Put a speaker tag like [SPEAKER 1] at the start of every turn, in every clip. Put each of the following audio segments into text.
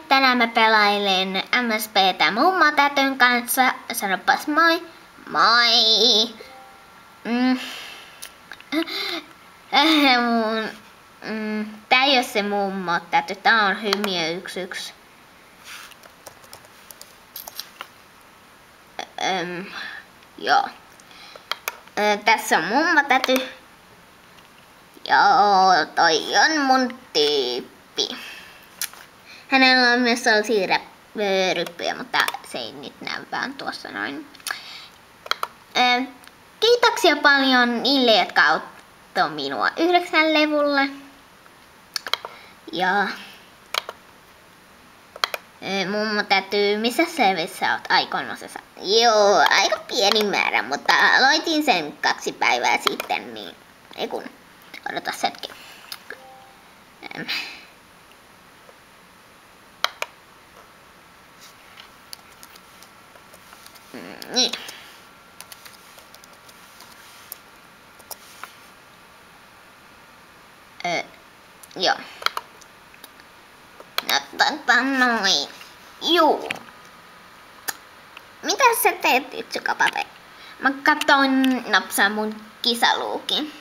[SPEAKER 1] tänään mä pelailen MSP:tä mummotätyn kanssa. Sanopas moi. Moi. Tää ei oo se mummotäty, tää on Hymiö 11. Joo. Tässä on mummotäty. Joo, toi on mun tyyppi. Hänellä on myös sellaisia ryppyjä, mutta se ei nyt näy vaan tuossa noin. Kiitoksia paljon niille, jotka auttoi minua 9 levulla. Ja mummotäty, missä selvissä oot? Ai 3. Joo, aika pieni määrä, mutta aloitin sen 2 päivää sitten, niin ei kun, odotas hetki. Niin. Joo. No noin. Juu. Mitä sä teet, Ytsykapate? Mä katoin napsaa mun kisaluukin.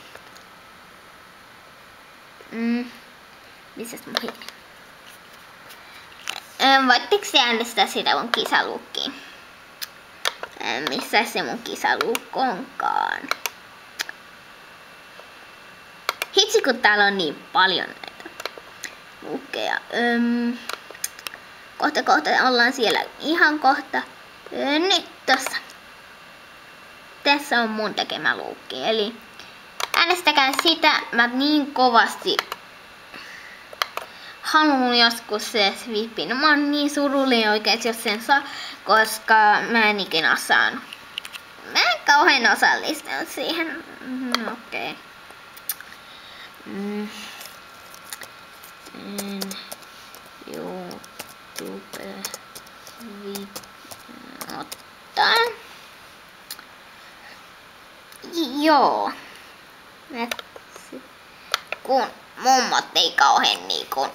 [SPEAKER 1] Missäs mun hiili? Voitteko se äänestää sitä mun kisaluukkiin? Missä se mun kisaluukko onkaan? Hitsi kun täällä on niin paljon näitä luukkeja. Kohta ollaan siellä ihan kohta. Nyt tossa. Tässä on mun tekemä luukki. Eli äänestäkää sitä. Mä niin kovasti haluan joskus se Swipin. No, mä oon niin surullinen oikeesti, jos sen saa, koska mä en ikinä oo saanut. Mä en kauhean osallistunut siihen. Okei. YouTube ottaa. Joo. Kun mummot ei kauhean niinku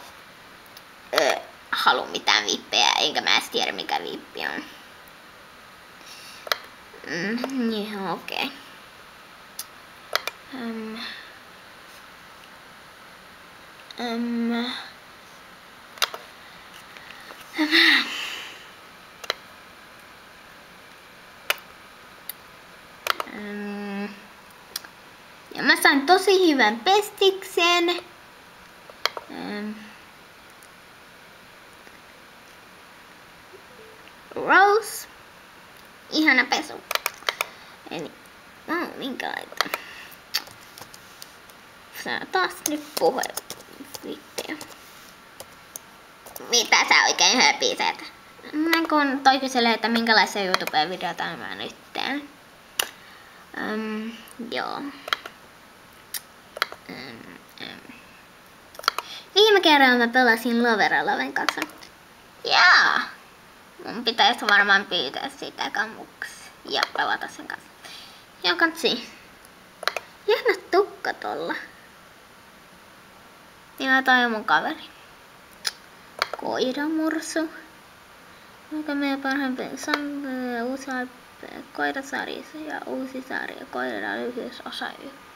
[SPEAKER 1] halu mitään vippejä, enkä mä edes tiedä mikä vippi on. Joo, okei. Ja mä sain tosi hyvän pestiksen. Rose. Ihana pesu. Eli, minkälaita. Sä taas nyt puhe. Mitä sä oikein höpiset? Kun toi kyselee, että minkälaisia YouTube-videoita mä nyt teen. Joo. Viime kerralla mä pelasin Loven kanssa. Jaa. Mun pitäisi varmaan pyytää sitä kamuksi ja pelata sen kanssa. Joo, katsi. Jännä tukka tolla. Ja toi on mun kaveri. Koiramursu. Onko meidän parhaimpi uusi koirasarja ja uusi sarja koira lyhyysosa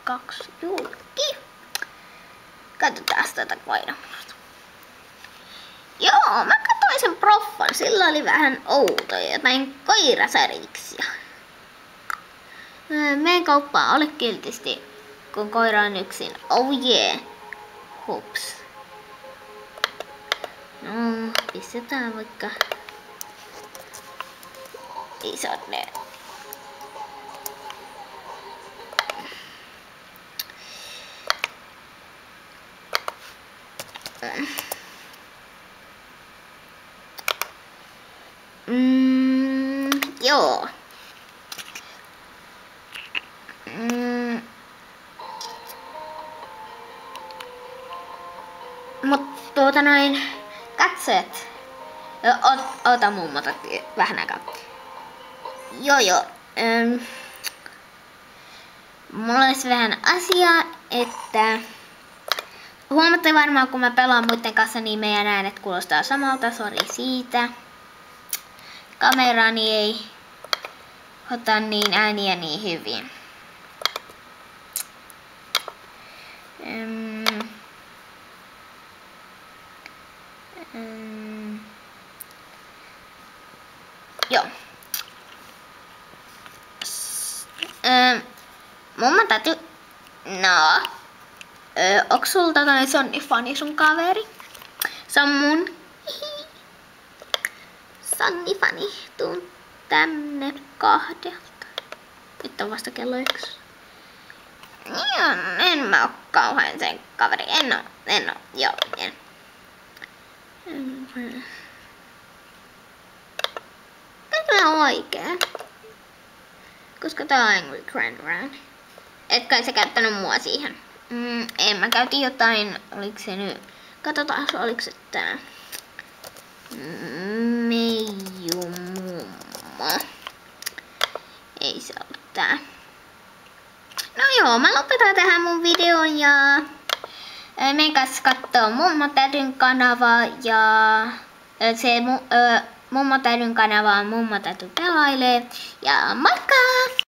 [SPEAKER 1] 2 julki. Katsotaan tätä koiramursu. Joo, mä katsoin sen proffan. Sillä oli vähän outoja jotain koirasarjiksia. Meen kauppaan ole kiltisti, kun koira on yksin. Oh yeah. Hups. No, pistetään vaikka isot ne. Joo. Mut katsojat. Ota mummota vähän aikaa. Joo. Mulla olisi vähän asiaa, että Huomaatte varmaan, kun mä pelaan muiden kanssa, niin meidän äänet kuulostaa samalta. Sori siitä. Kamerani ei ota niin ääniä niin hyvin. Joo. Mummo täytyy... No. Onks sulta toi Sonni-fani sun kaveri? Se on mun. Sonni-fani. Tuun tänne 2. Nyt on vasta kello 1. Joo, en mä oo kauhean sen kaveri. En oo. Joo, en. Tämä on oikein. Koska tää on Angry Grand. Et kai sä käyttänyt mua siihen. En mä käytin jotain, oliks se nyt, katsotaan oliks se tää Meiju mummo. Ei se ollut tää. No joo, mä lopetan tähän mun videon ja menkääs kattoo Mummotädyn kanavaa ja se Mummotädyn kanava on Mummotädy pelailee ja moikka!